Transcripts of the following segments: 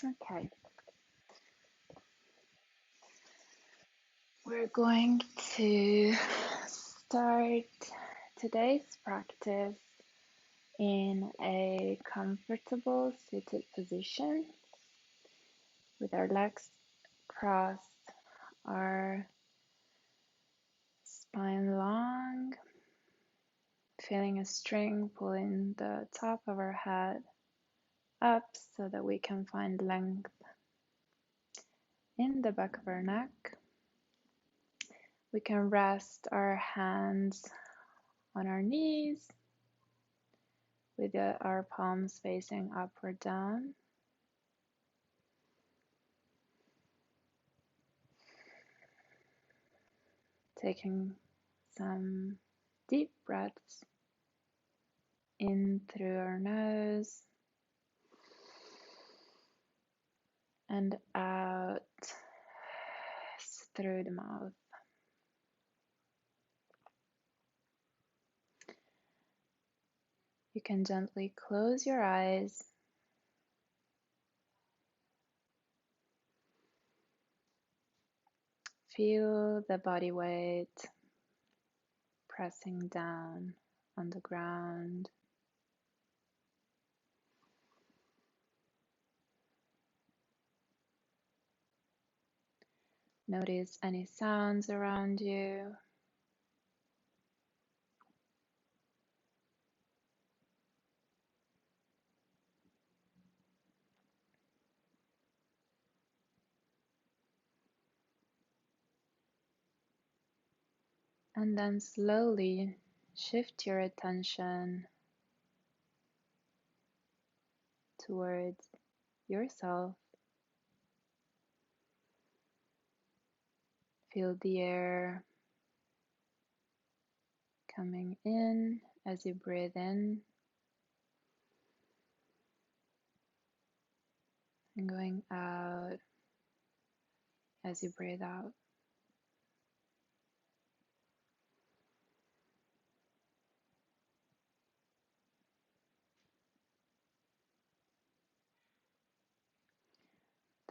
Okay, we're going to start today's practice in a comfortable seated position with our legs crossed, our spine long, feeling a string pulling the top of our head up so that we can find length in the back of our neck. We can rest our hands on our knees with our palms facing up or down. Taking some deep breaths in through our nose and out through the mouth. You can gently close your eyes. Feel the body weight pressing down on the ground. Notice any sounds around you. And then slowly shift your attention towards yourself. Feel the air coming in as you breathe in and going out as you breathe out.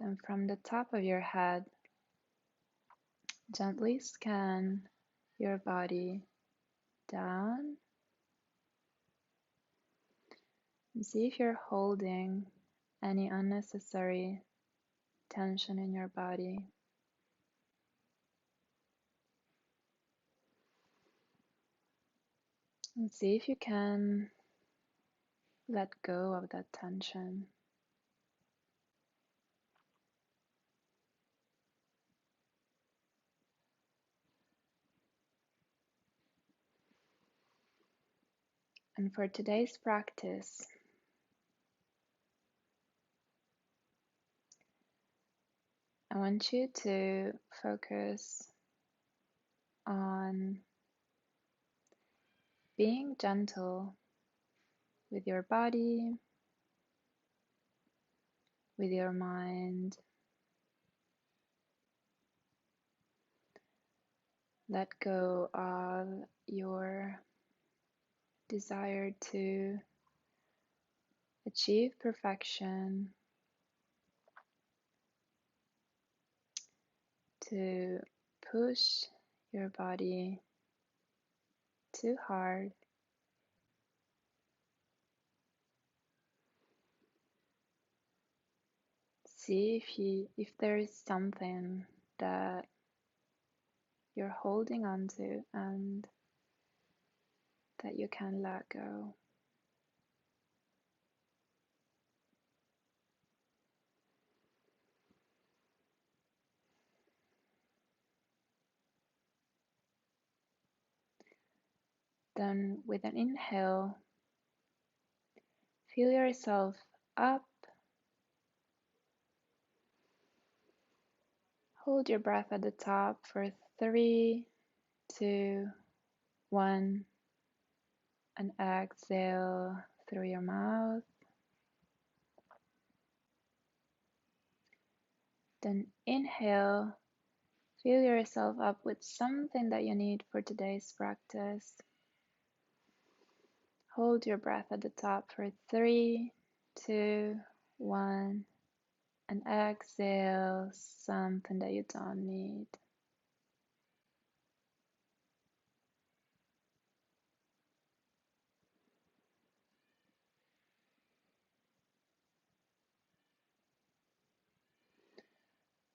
Then from the top of your head, gently scan your body down and see if you're holding any unnecessary tension in your body. And see if you can let go of that tension. And for today's practice, I want you to focus on being gentle with your body, with your mind. Let go of your desire to achieve perfection, to push your body too hard. See if there is something that you're holding on to and that you can let go. Then with an inhale, feel yourself up. Hold your breath at the top for 3, 2, 1, and exhale through your mouth. Then inhale, fill yourself up with something that you need for today's practice. Hold your breath at the top for 3, 2, 1, And exhale something that you don't need.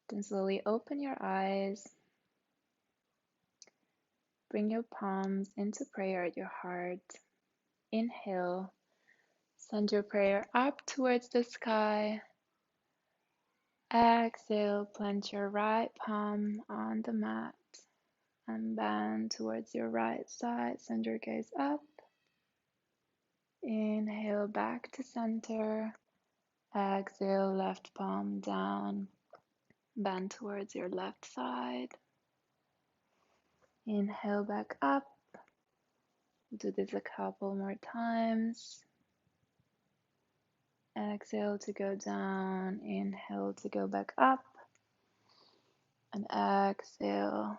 Then slowly open your eyes. Bring your palms into prayer at your heart. Inhale. Send your prayer up towards the sky. Exhale, plant your right palm on the mat and bend towards your right side. Send your gaze up. Inhale back to center. Exhale, left palm down. Bend towards your left side. Inhale back up. Do this a couple more times. Exhale to go down. Inhale to go back up. And exhale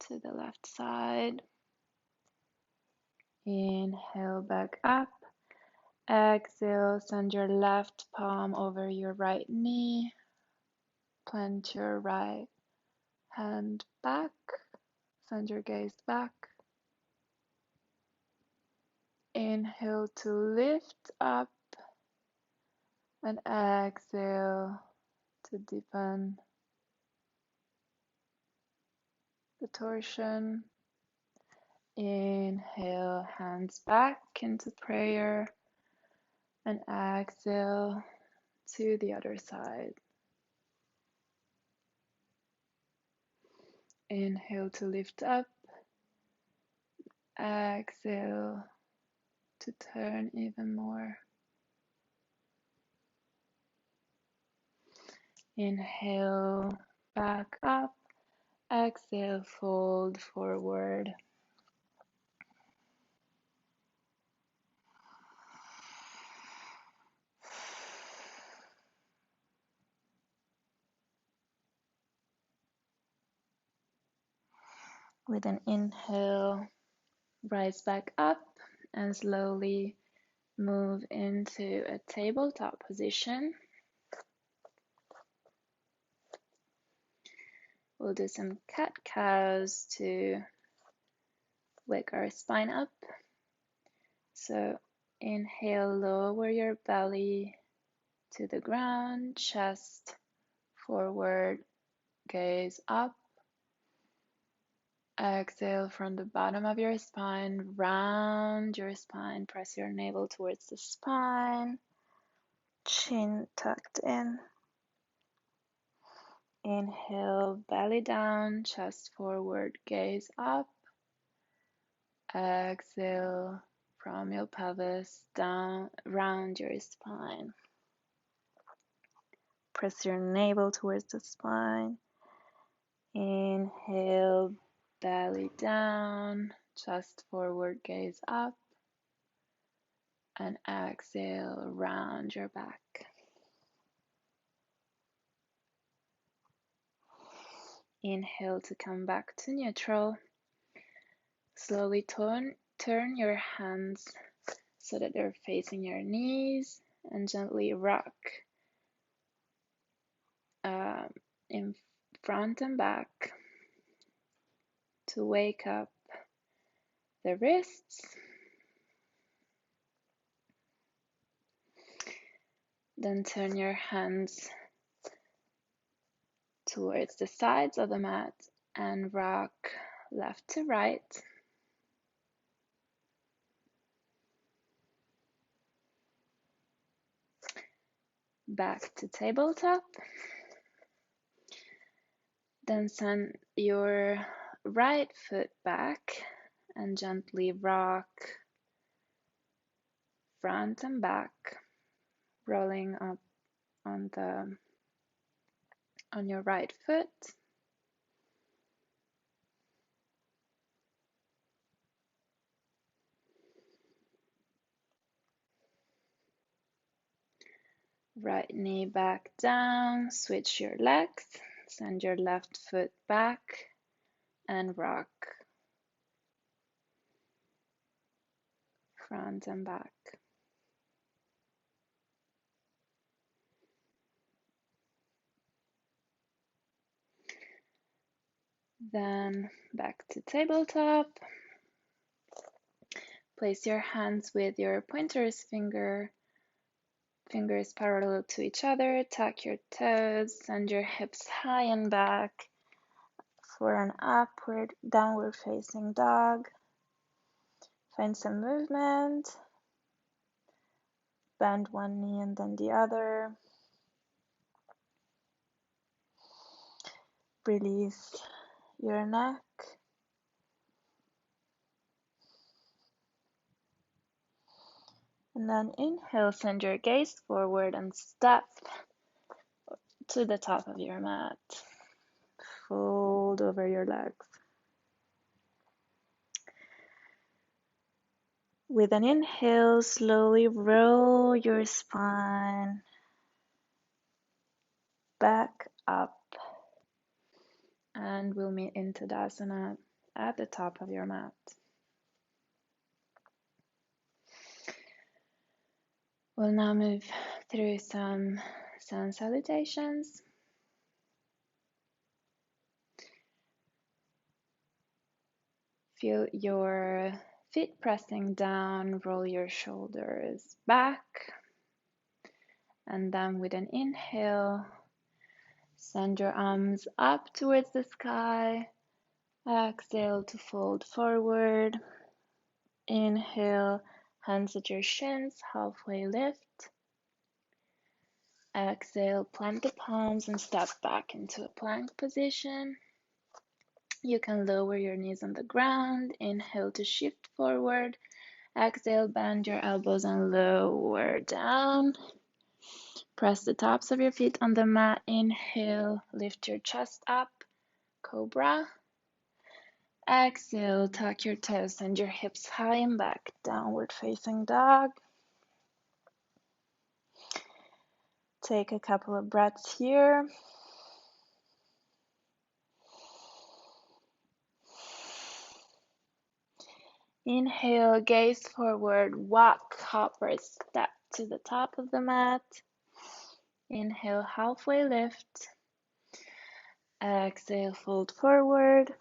to the left side. Inhale back up. Exhale, send your left palm over your right knee. Plant your right hand back. Send your gaze back. Inhale to lift up. And exhale to deepen the torsion. Inhale, hands back into prayer. And exhale to the other side. Inhale to lift up. Exhale to turn even more. Inhale, back up. Exhale, fold forward. With an inhale, rise back up and slowly move into a tabletop position. We'll do some cat-cows to wake our spine up. So inhale, lower your belly to the ground, chest forward, gaze up. Exhale from the bottom of your spine, round your spine, press your navel towards the spine, chin tucked in. Inhale, belly down, chest forward, gaze up. Exhale from your pelvis down, round your spine. Press your navel towards the spine. Inhale, belly down, chest forward, gaze up. And exhale, round your back. Inhale to come back to neutral. Slowly turn your hands so that they're facing your knees and gently rock in front and back to wake up the wrists. Then turn your hands towards the sides of the mat and rock left to right. Back to tabletop. Then send your right foot back and gently rock front and back, rolling up on your right foot. Right knee back down, switch your legs, send your left foot back and rock front and back. Then back to tabletop. Place your hands with your pointer's fingers parallel to each other. Tuck your toes, send your hips high and back for an upward downward facing dog. Find some movement. Bend one knee and then the other. Release your neck. And then inhale, send your gaze forward and step to the top of your mat. Fold over your legs. With an inhale, slowly roll your spine back up. And we'll meet in Tadasana at the top of your mat. We'll now move through some sun salutations. Feel your feet pressing down, roll your shoulders back. And then with an inhale, send your arms up towards the sky. Exhale to fold forward. Inhale, hands at your shins, halfway lift. Exhale, plant the palms and step back into a plank position. You can lower your knees on the ground. Inhale to shift forward. Exhale, bend your elbows and lower down. Press the tops of your feet on the mat. Inhale, lift your chest up, cobra. Exhale, tuck your toes and your hips high and back, downward facing dog. Take a couple of breaths here. Inhale, gaze forward, walk, hop or step to the top of the mat. Inhale, halfway lift. Exhale, fold forward.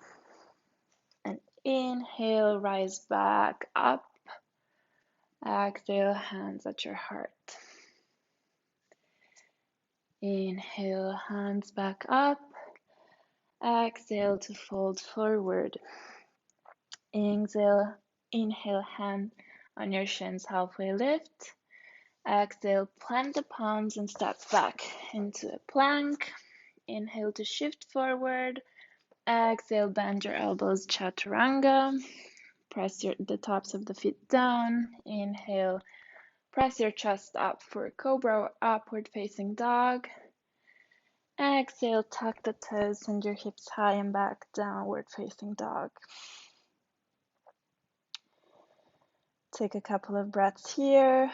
And inhale, rise back up. Exhale, hands at your heart. Inhale, hands back up. Exhale to fold forward. Inhale, hand on your shins, halfway lift. Exhale, plant the palms and step back into a plank. Inhale to shift forward. Exhale, bend your elbows, chaturanga. Press the tops of the feet down. Inhale, press your chest up for cobra or upward facing dog. Exhale, tuck the toes, send your hips high and back, downward facing dog. Take a couple of breaths here.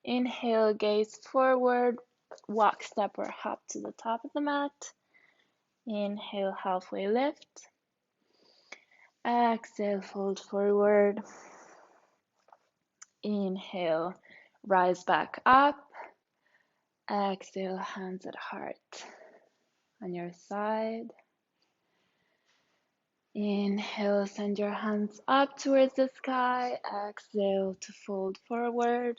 Inhale, gaze forward, walk, step or hop to the top of the mat. Inhale, halfway lift. Exhale, fold forward. Inhale, rise back up. Exhale, hands at heart. On your side. Inhale, send your hands up towards the sky. Exhale to fold forward.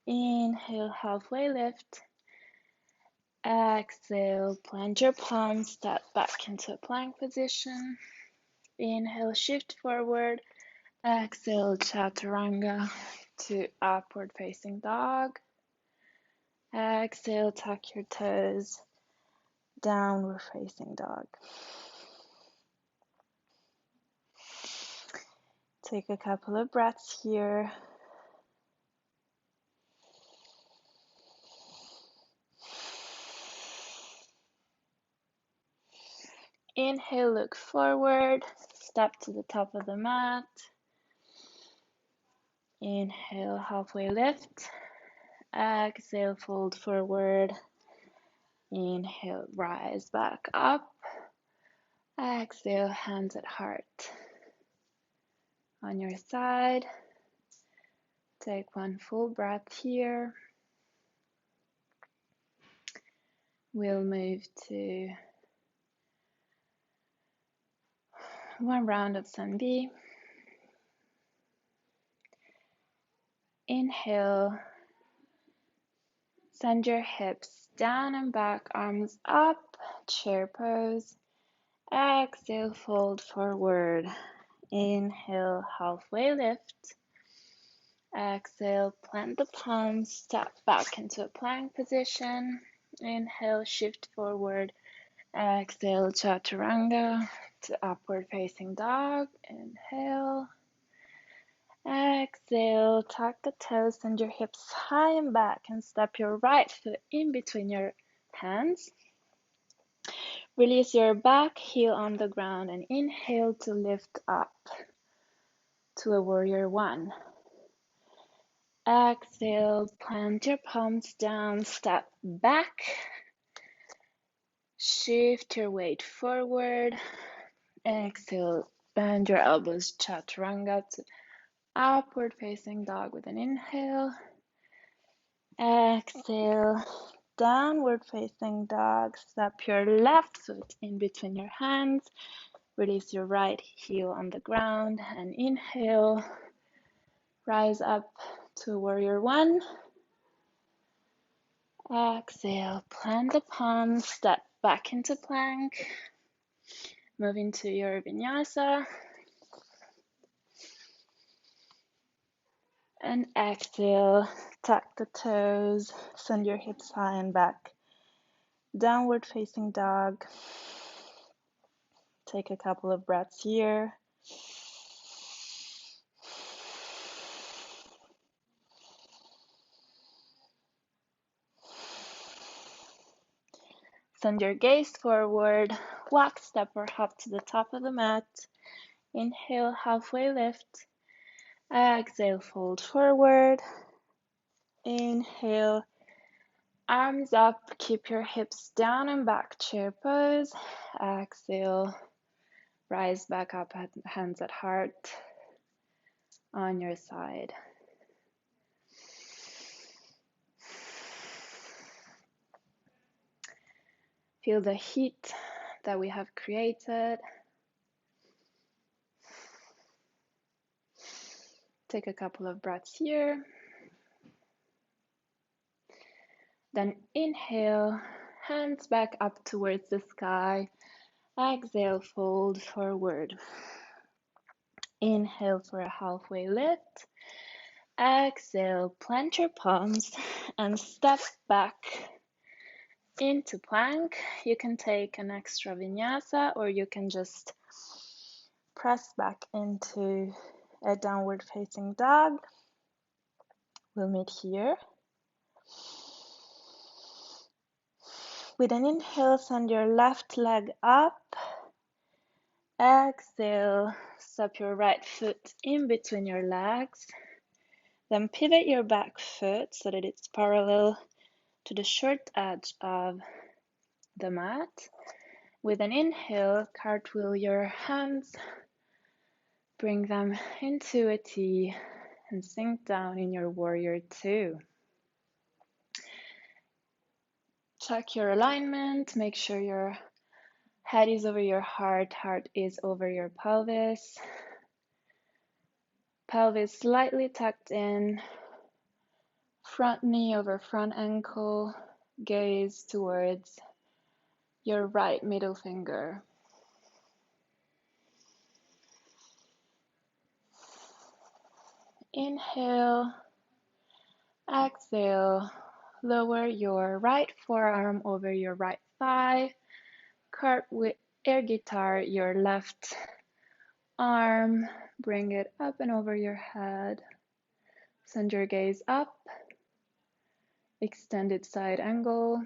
Inhale, halfway lift. Exhale, plant your palms, step back into a plank position. Inhale, shift forward. Exhale, chaturanga to upward facing dog. Exhale, tuck your toes, downward facing dog. Take a couple of breaths here. Inhale, look forward, step to the top of the mat. Inhale, halfway lift. Exhale, fold forward. Inhale, rise back up. Exhale, hands at heart. On your side, Take one full breath here. We'll move to one round of Sun B. Inhale, send your hips down and back, arms up, chair pose. Exhale, fold forward. Inhale, halfway lift. Exhale, plant the palms, step back into a plank position. Inhale, shift forward. Exhale, chaturanga to upward facing dog. Inhale. Exhale, tuck the toes, send your hips high and back and step your right foot in between your hands. Release your back heel on the ground and inhale to lift up to a warrior one. Exhale, plant your palms down, step back. Shift your weight forward. Exhale, bend your elbows, chaturanga to upward facing dog with an inhale. Exhale, downward facing dog. Step your left foot in between your hands. Release your right heel on the ground and inhale. Rise up to warrior one. Exhale, plant the palms, step back into plank. Move into your vinyasa. And exhale, tuck the toes, send your hips high and back. Downward facing dog. Take a couple of breaths here. Send your gaze forward. Walk, step, or hop to the top of the mat. Inhale, halfway lift. Exhale, fold forward. Inhale, arms up, keep your hips down and back, chair pose. Exhale, rise back up, hands at heart on your side. Feel the heat that we have created. Take a couple of breaths here. Then inhale, hands back up towards the sky. Exhale, fold forward. Inhale for a halfway lift. Exhale, plant your palms and step back into plank. You can take an extra vinyasa or you can just press back into a downward facing dog. We'll meet here. With an inhale, send your left leg up. Exhale, step your right foot in between your legs. Then pivot your back foot so that it's parallel to the short edge of the mat. With an inhale, cartwheel your hands. Bring them into a T and sink down in your warrior two. Check your alignment. Make sure your head is over your heart, heart is over your pelvis. Pelvis slightly tucked in, front knee over front ankle, gaze towards your right middle finger. Inhale, exhale, lower your right forearm over your right thigh, cartwheel air guitar your left arm, bring it up and over your head. Send your gaze up, extended side angle.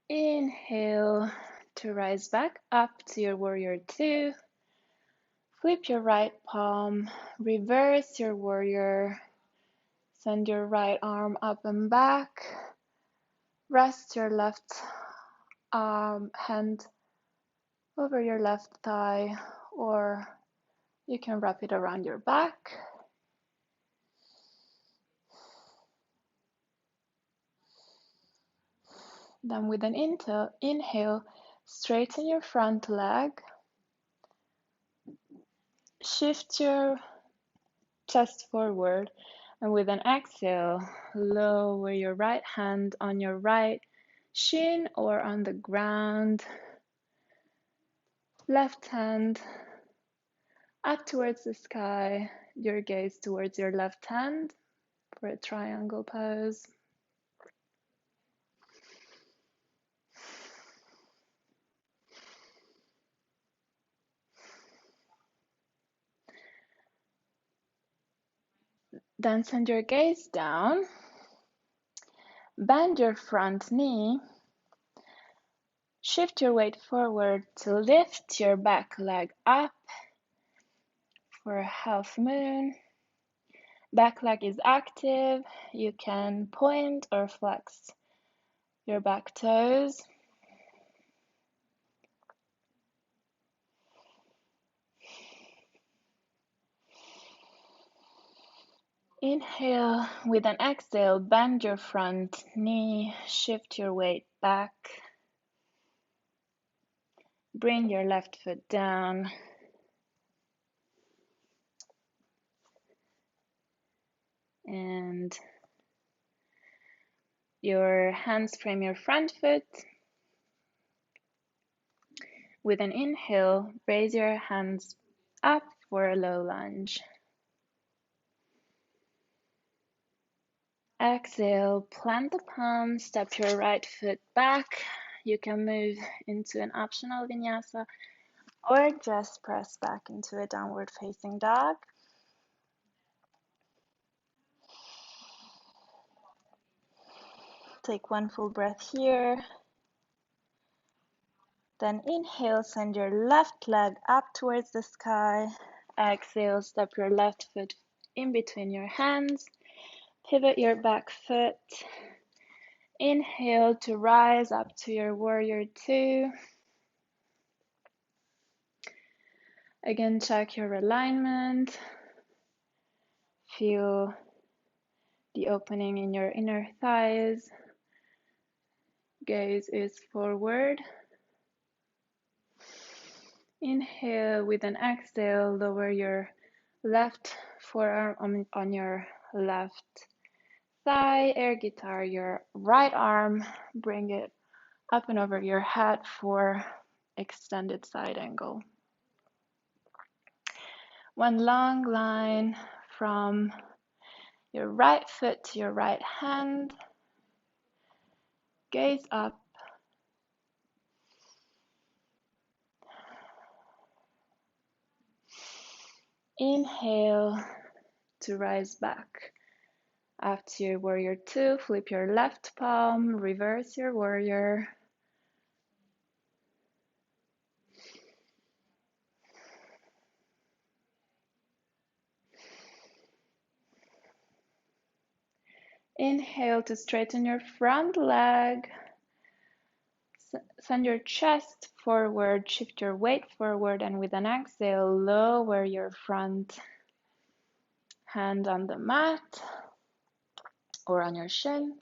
Inhale to rise back up to your warrior two. Flip your right palm, reverse your warrior. Send your right arm up and back. Rest your left hand over your left thigh, or you can wrap it around your back. Then with an inhale, straighten your front leg. Shift your chest forward, and with an exhale, lower your right hand on your right shin or on the ground. Left hand up towards the sky, your gaze towards your left hand for a triangle pose. Then send your gaze down. Bend your front knee. Shift your weight forward to lift your back leg up for a half moon. Back leg is active. You can point or flex your back toes. Inhale, with an exhale, bend your front knee, shift your weight back. Bring your left foot down. And your hands frame your front foot. With an inhale, raise your hands up for a low lunge. Exhale, plant the palm, step your right foot back. You can move into an optional vinyasa or just press back into a downward facing dog. Take one full breath here. Then inhale, send your left leg up towards the sky. Exhale, step your left foot in between your hands. Pivot your back foot. Inhale to rise up to your warrior two. Again, check your alignment. Feel the opening in your inner thighs. Gaze is forward. Inhale, with an exhale, lower your left forearm on your left thigh. Air guitar your right arm. Bring it up and over your head for extended side angle. One long line from your right foot to your right hand. Gaze up. Inhale to rise back. After your warrior two, flip your left palm, reverse your warrior. Inhale to straighten your front leg. Send your chest forward, shift your weight forward, and with an exhale, lower your front hand on the mat or on your shin.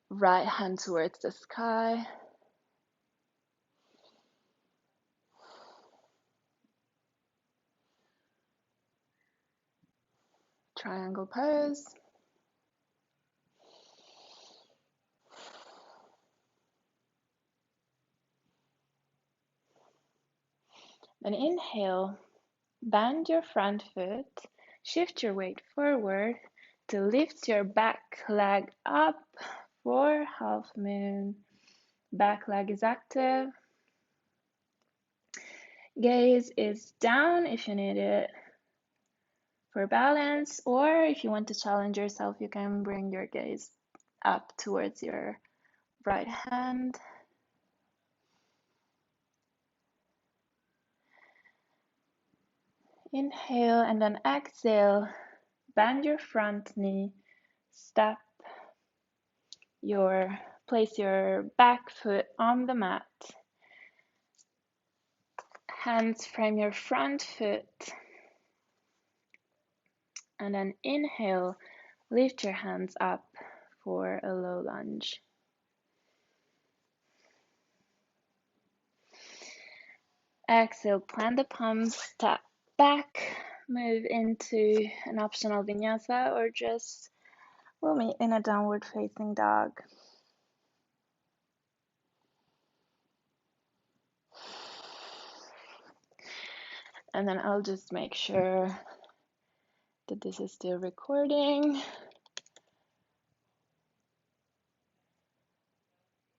Right hand towards the sky. Triangle pose. Then inhale, bend your front foot, shift your weight forward to lift your back leg up for half moon. Back leg is active. Gaze is down if you need it for balance, or if you want to challenge yourself, you can bring your gaze up towards your right hand. Inhale and then exhale, bend your front knee, place your back foot on the mat. Hands frame your front foot. And then inhale, lift your hands up for a low lunge. Exhale, plant the palms, step back, move into an optional vinyasa, or just we'll meet in a downward facing dog. And then I'll just make sure that this is still recording.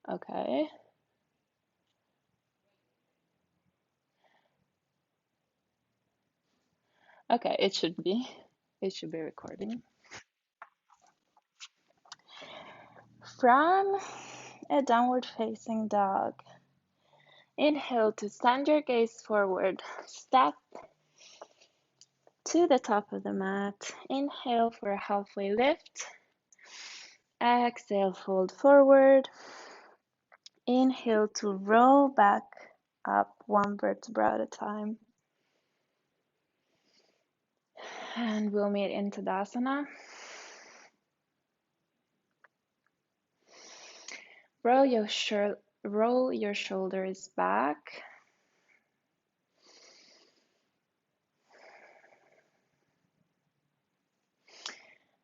Okay. Okay, it should be recording. From a downward facing dog, inhale to send your gaze forward, step to the top of the mat. Inhale for a halfway lift. Exhale, fold forward. Inhale to roll back up one vertebra at a time. And we'll meet in Tadasana. Roll your shoulders back.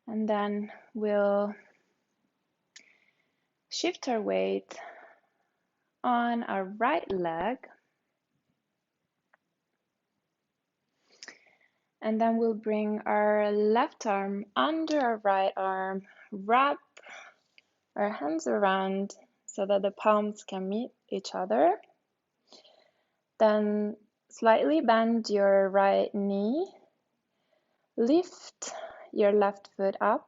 And then we'll shift our weight on our right leg. And then we'll bring our left arm under our right arm, wrap our hands around so that the palms can meet each other. Then slightly bend your right knee, lift your left foot up,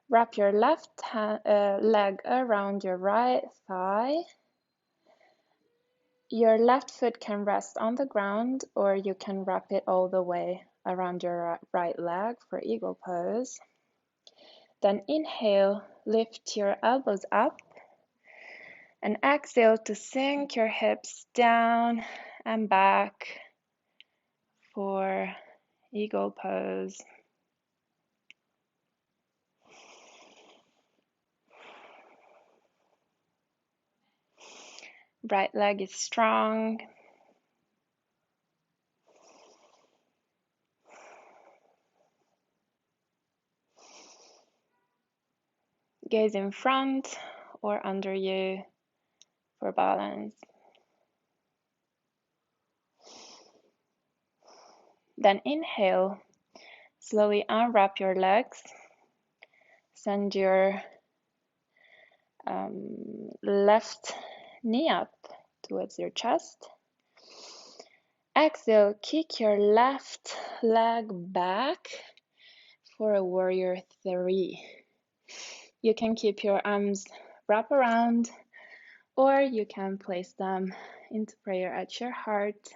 wrap your left leg around your right thigh. Your left foot can rest on the ground, or you can wrap it all the way around your right leg for eagle pose. Then inhale, lift your elbows up, and exhale to sink your hips down and back for eagle pose. Right leg is strong. Gaze in front or under you for balance. Then inhale, slowly unwrap your legs. Send your left knee up towards your chest. Exhale, kick your left leg back for a warrior 3. You can keep your arms wrapped around, or you can place them into prayer at your heart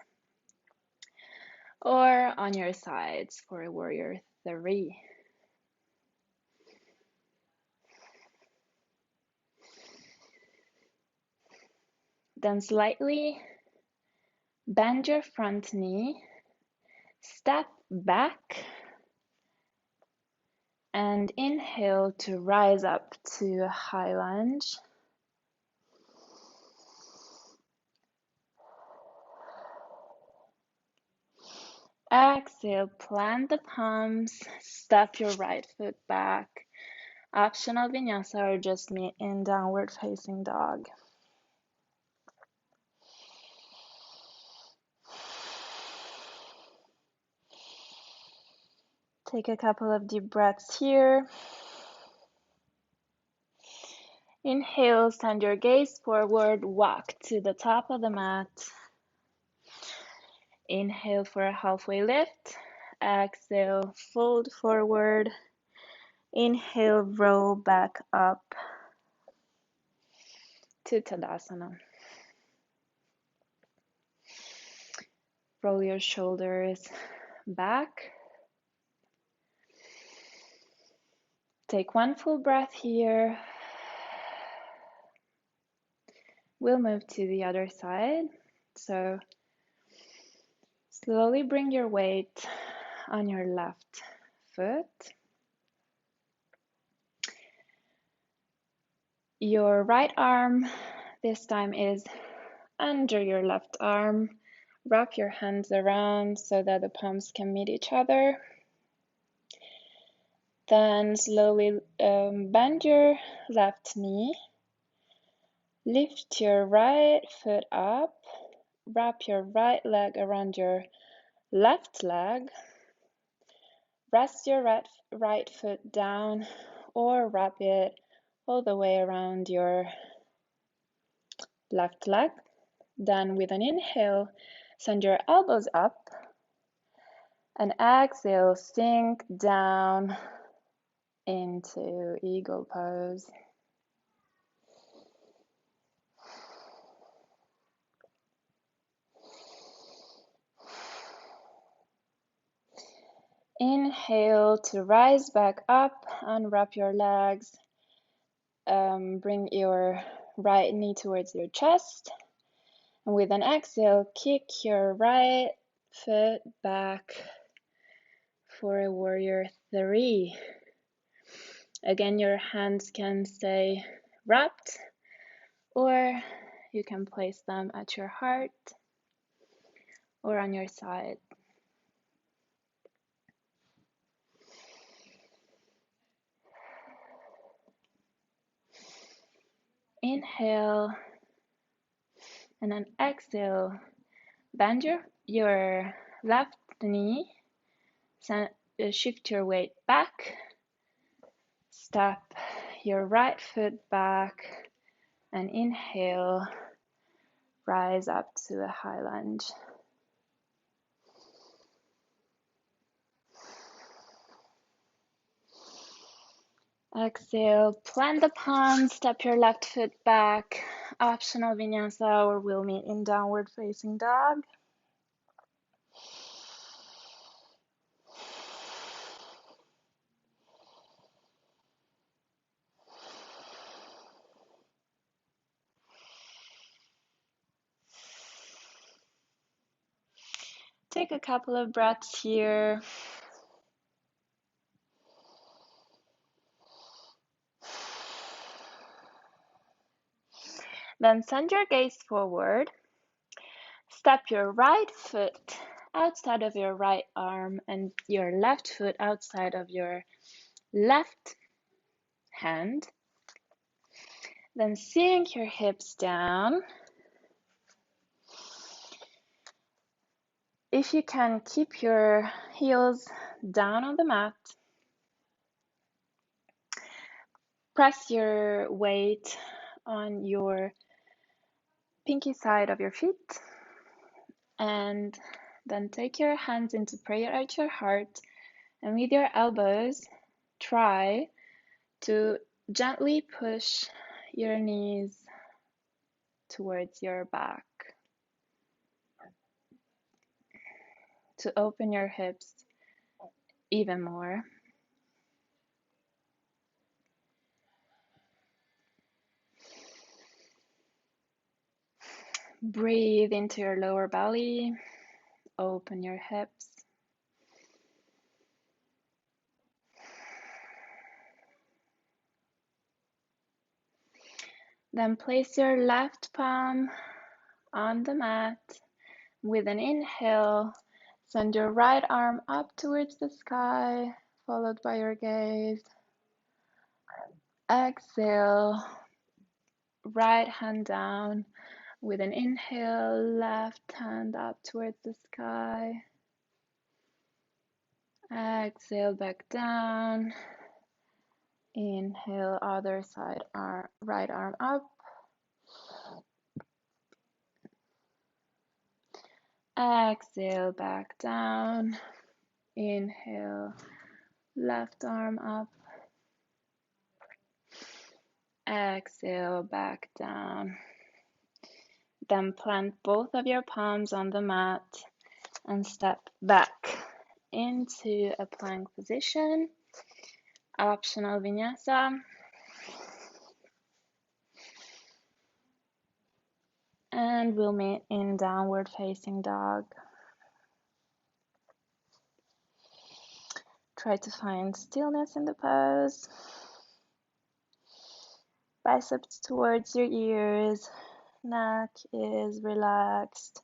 or on your sides for a warrior 3. Then slightly bend your front knee, step back, and inhale to rise up to a high lunge. Exhale, plant the palms, step your right foot back. Optional vinyasa or just meet in downward facing dog. Take a couple of deep breaths here. Inhale, send your gaze forward, walk to the top of the mat. Inhale for a halfway lift. Exhale, fold forward. Inhale, roll back up to Tadasana. Roll your shoulders back. Take one full breath here. We'll move to the other side. So Slowly bring your weight on your left foot. Your right arm this time is under your left arm. Wrap your hands around so that the palms can meet each other. Then slowly bend your left knee. Lift your right foot up. Wrap your right leg around your left leg. Rest your right foot down or wrap it all the way around your left leg. Then with an inhale, send your elbows up, and exhale, sink down into eagle pose. Inhale to rise back up, unwrap your legs, bring your right knee towards your chest, and with an exhale, kick your right foot back for a warrior 3. Again, your hands can stay wrapped, or you can place them at your heart or on your side. Inhale, and then exhale. Bend your left knee, shift your weight back, step your right foot back, and inhale, rise up to a high lunge. Exhale, plant the palms, step your left foot back, optional vinyasa, or we'll meet in downward facing dog. Take a couple of breaths here. Then send your gaze forward. Step your right foot outside of your right arm and your left foot outside of your left hand. Then sink your hips down. If you can, keep your heels down on the mat. Press your weight on your pinky side of your feet. And then take your hands into prayer at your heart. And with your elbows, try to gently push your knees towards your back to open your hips even more. Breathe into your lower belly, open your hips. Then place your left palm on the mat. With an inhale, send your right arm up towards the sky, followed by your gaze. Exhale, right hand down. With an inhale, left hand up towards the sky. Exhale, back down. Inhale, other side, right arm up. Exhale, back down. Inhale, left arm up. Exhale, back down. Then plant both of your palms on the mat and step back into a plank position. Optional vinyasa. And we'll meet in downward facing dog. Try to find stillness in the pose. Biceps towards your ears. Neck is relaxed.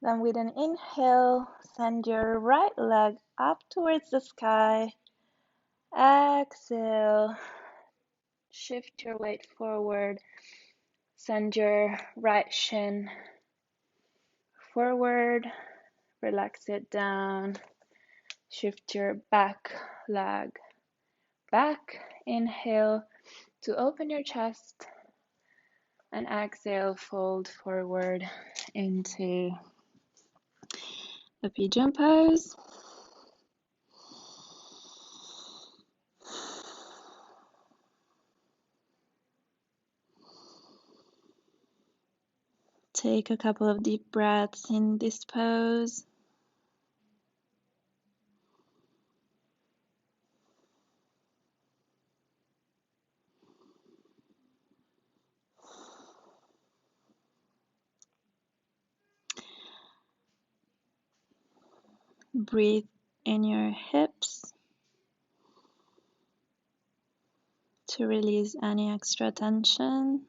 Then with an inhale, send your right leg up towards the sky. Exhale, shift your weight forward. Send your right shin forward, relax it down. Shift your back leg back. Inhale to open your chest, and exhale, fold forward into a pigeon pose. Take a couple of deep breaths in this pose. Breathe in your hips to release any extra tension.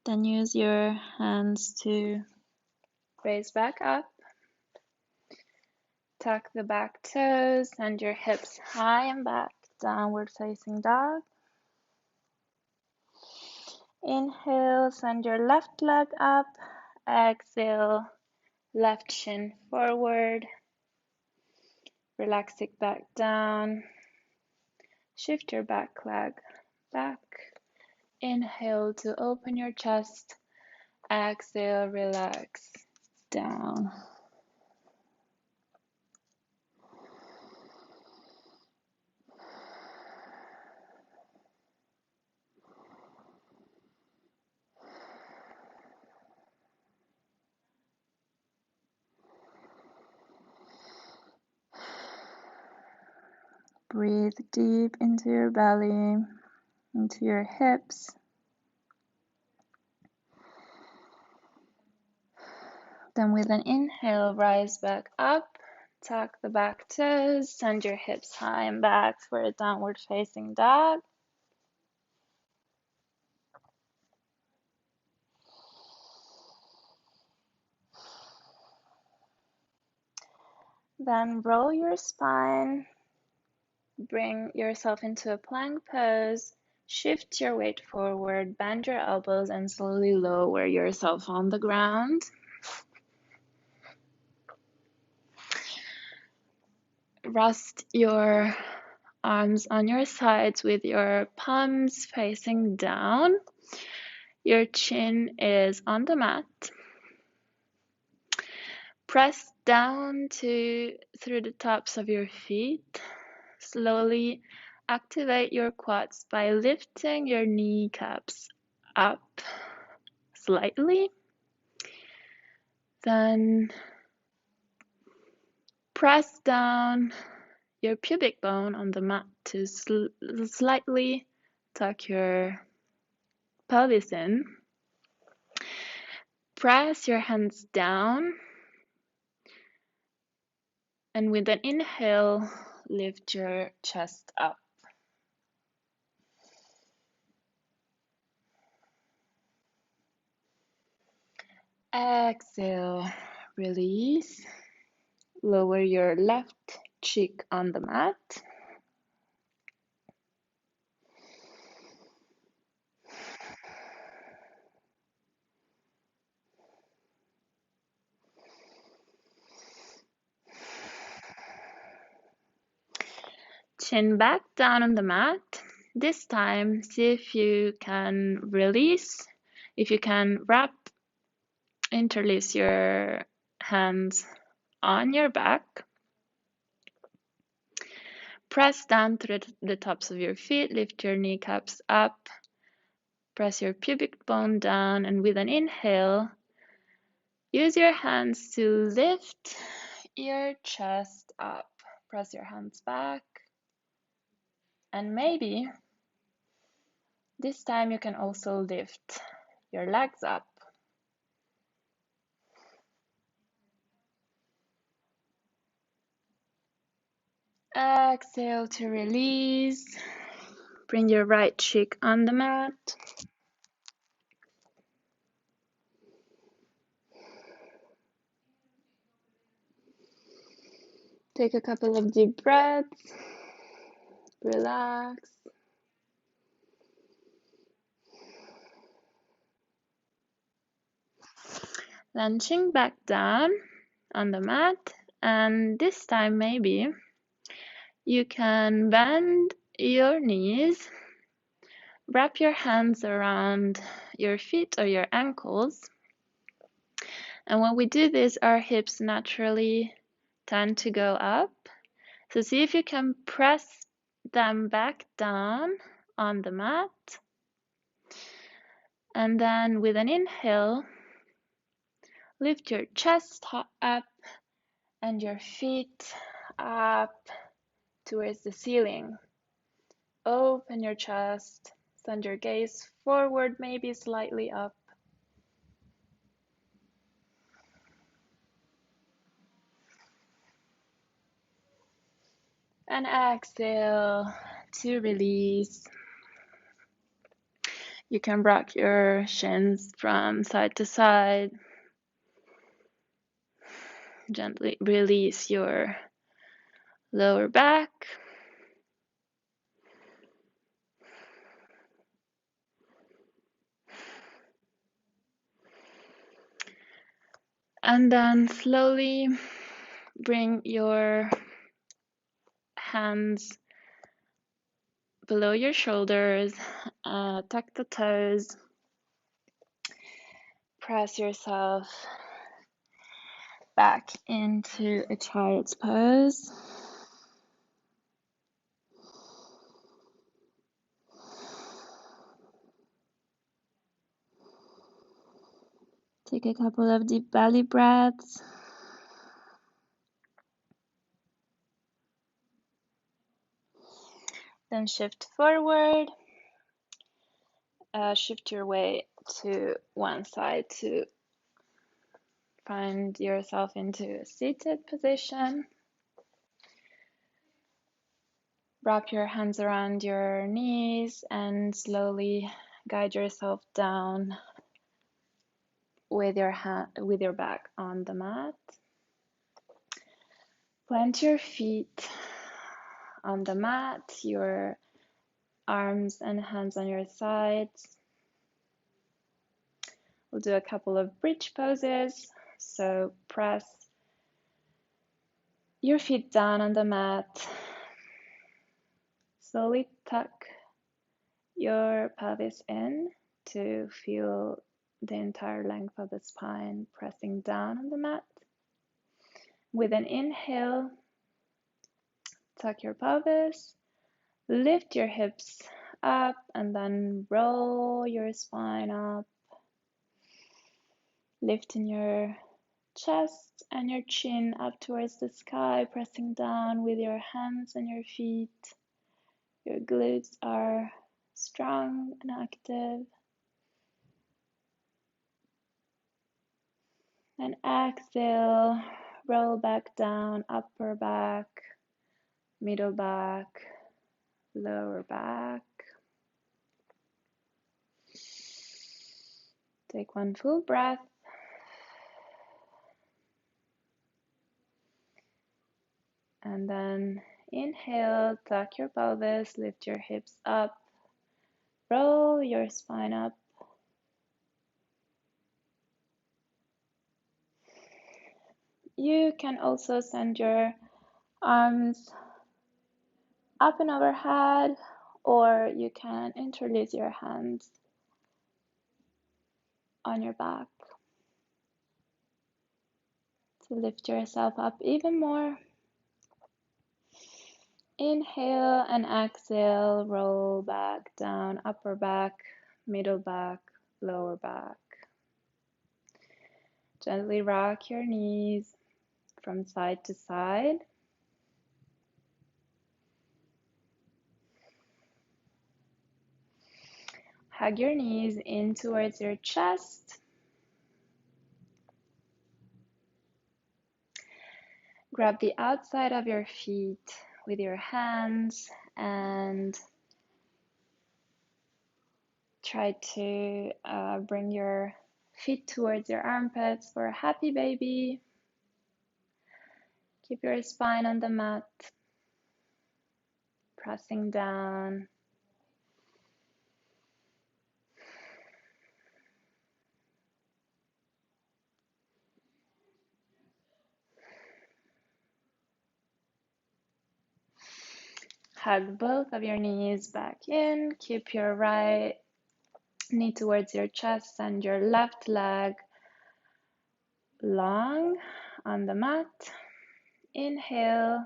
Then use your hands to raise back up. Tuck the back toes, send your hips high and back, downward facing dog. Inhale, send your left leg up. Exhale, left shin forward. Relax it back down. Shift your back leg back. Inhale to open your chest. Exhale, relax down. Breathe deep into your belly, into your hips. Then with an inhale, rise back up. Tuck the back toes, send your hips high and back for a downward facing dog. Then roll your spine, bring yourself into a plank pose, shift your weight forward, bend your elbows and slowly lower yourself on the ground. Rest your arms on your sides with your palms facing down. Your chin is on the mat. Press down through the tops of your feet. Slowly activate your quads by lifting your kneecaps up slightly. Then press down your pubic bone on the mat to slightly tuck your pelvis in. Press your hands down, and with an inhale, lift your chest up. Exhale, release. Lower your left cheek on the mat. Chin back down on the mat. This time, see if you can release, if you can interlace your hands on your back. Press down through the tops of your feet, lift your kneecaps up, Press your pubic bone down, and with an inhale, use your hands to lift your chest up. Press your hands back, and maybe this time you can also lift your legs up. Exhale to release. Bring your right cheek on the mat. Take a couple of deep breaths. Relax. Launching back down on the mat, and this time maybe you can bend your knees, wrap your hands around your feet or your ankles, and when we do this, our hips naturally tend to go up. So see if you can press them back down on the mat, and then with an inhale, lift your chest up and your feet up towards the ceiling. Open your chest, send your gaze forward, maybe slightly up. And exhale to release. You can rock your shins from side to side. Gently release your lower back. And then slowly bring your hands below your shoulders, tuck the toes, press yourself back into a child's pose. Take a couple of deep belly breaths. Then shift forward. Shift your way to one side to find yourself into a seated position. Wrap your hands around your knees and slowly guide yourself down with your back on the mat. Plant your feet on the mat, your arms and hands on your sides. We'll do a couple of bridge poses. So press your feet down on the mat. Slowly tuck your pelvis in to feel the entire length of the spine pressing down on the mat. With an inhale, tuck your pelvis, lift your hips up, and then roll your spine up, lifting your chest and your chin up towards the sky, pressing down with your hands and your feet. Your glutes are strong and active. And exhale, roll back down, upper back, middle back, lower back. Take one full breath. And then inhale, tuck your pelvis, lift your hips up, roll your spine up. You can also send your arms up and overhead, or you can interlace your hands on your back to lift yourself up even more. Inhale and exhale, roll back down, upper back, middle back, lower back. Gently rock your knees from side to side. Hug your knees in towards your chest. Grab the outside of your feet with your hands and try to bring your feet towards your armpits for a happy baby. Keep your spine on the mat, pressing down. Hug both of your knees back in. Keep your right knee towards your chest and your left leg long on the mat. Inhale.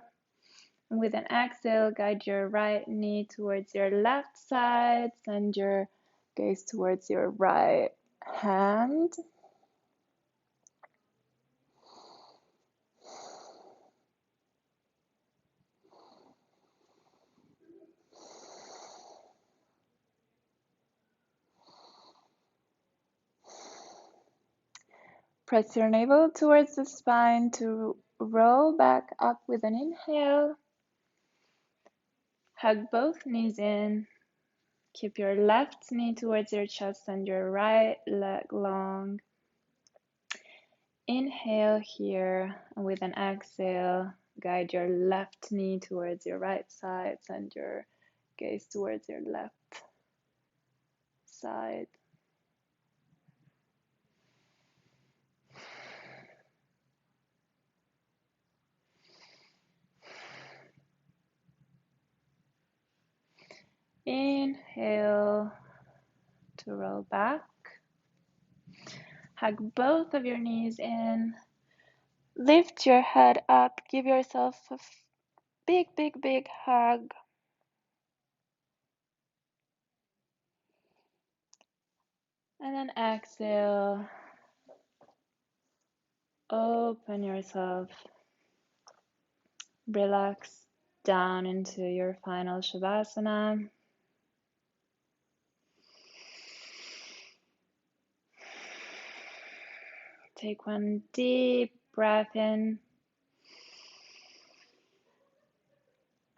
With an exhale, guide your right knee towards your left side. Send your gaze towards your right hand. Press your navel towards the spine to roll back up with an inhale. Hug both knees in. Keep your left knee towards your chest and your right leg long. Inhale here, and with an exhale, guide your left knee towards your right side. Send your gaze towards your left side. Inhale to roll back. Hug both of your knees in. Lift your head up. Give yourself a big, big, big hug. And then exhale. Open yourself. Relax down into your final Shavasana. Take one deep breath in.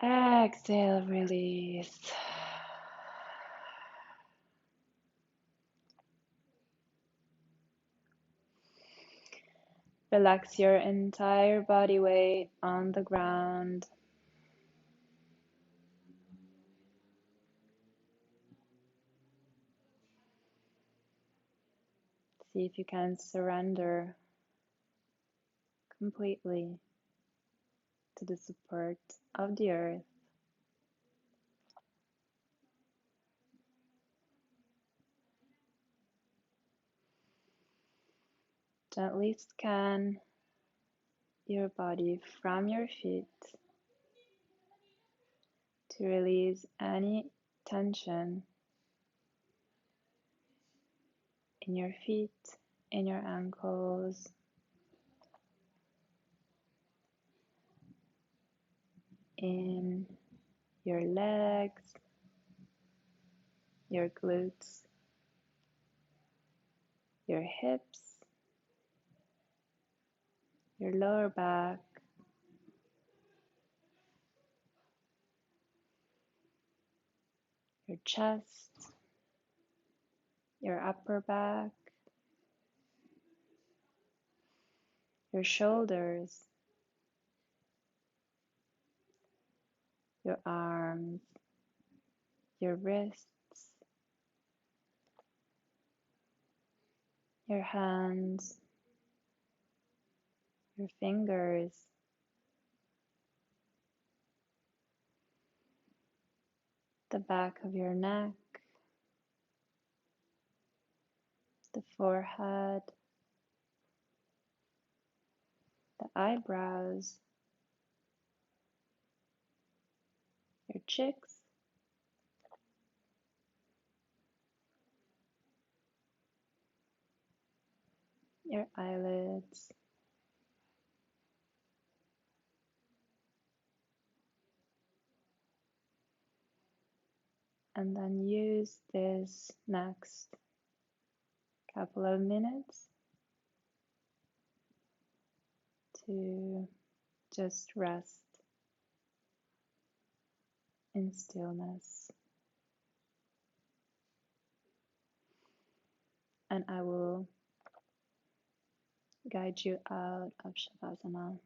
Exhale, release. Relax your entire body weight on the ground. See if you can surrender completely to the support of the earth. Gently scan your body from your feet to release any tension in your feet, in your ankles, in your legs, your glutes, your hips, your lower back, your chest, your upper back, your shoulders, your arms, your wrists, your hands, your fingers, the back of your neck, the forehead, the eyebrows, your cheeks, eyelids. And then use this next couple of minutes to just rest in stillness. And I will guide you out of Shavasana.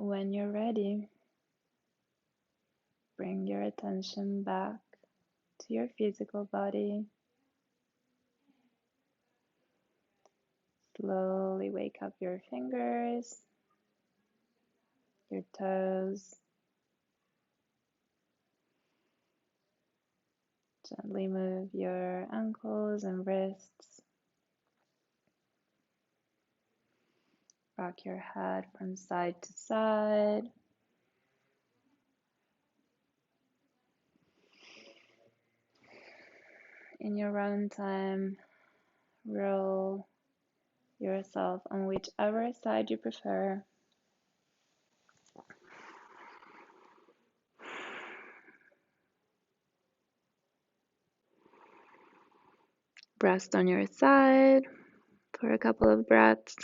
When you're ready, bring your attention back to your physical body. Slowly wake up your fingers, your toes. Gently move your ankles and wrists. Rock your head from side to side. In your own time, roll yourself on whichever side you prefer. Rest on your side for a couple of breaths.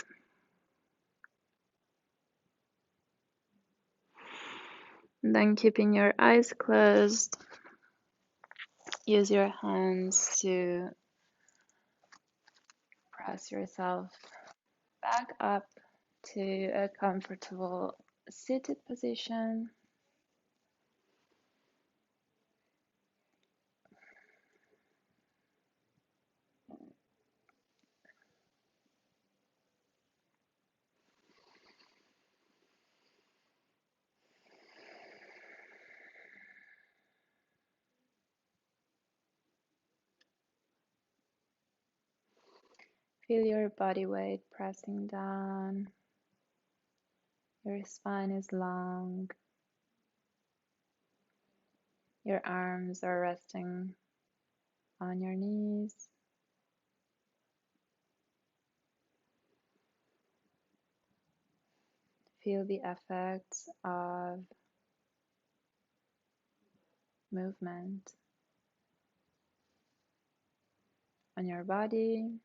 And then keeping your eyes closed, use your hands to press yourself back up to a comfortable seated position. Feel your body weight pressing down. Your spine is long. Your arms are resting on your knees. Feel the effects of movement on your body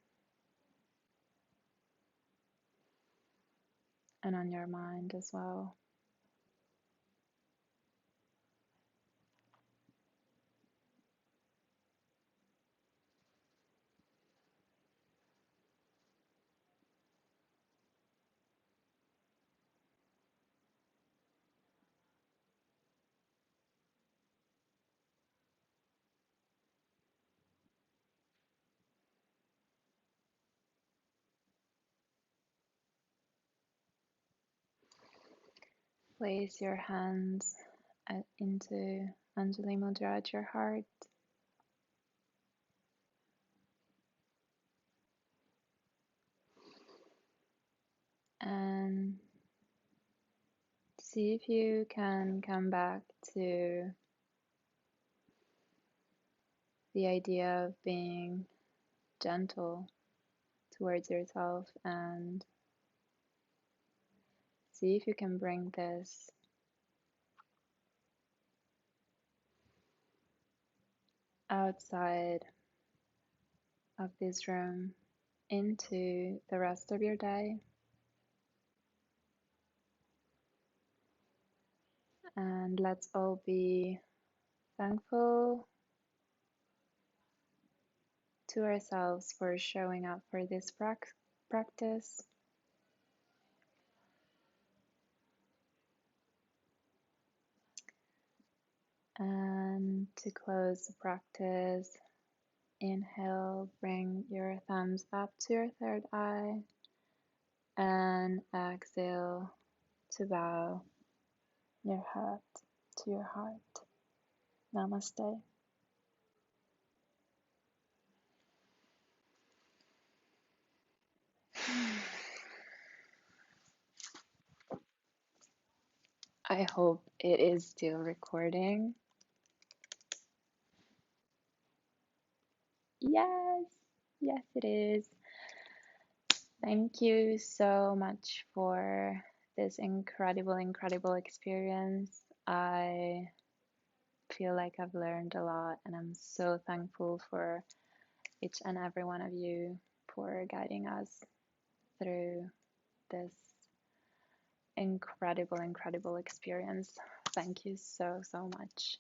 and on your mind as well. Place your hands into Anjali Mudra at your heart and see if you can come back to the idea of being gentle towards yourself and see if you can bring this outside of this room into the rest of your day. And let's all be thankful to ourselves for showing up for this practice. And to close the practice, inhale, bring your thumbs up to your third eye, and exhale to bow your head to your heart. Namaste. I hope it is still recording. Yes, yes, it is. Thank you so much for this incredible experience. I feel like I've learned a lot, and I'm so thankful for each and every one of you for guiding us through this incredible experience. Thank you so much.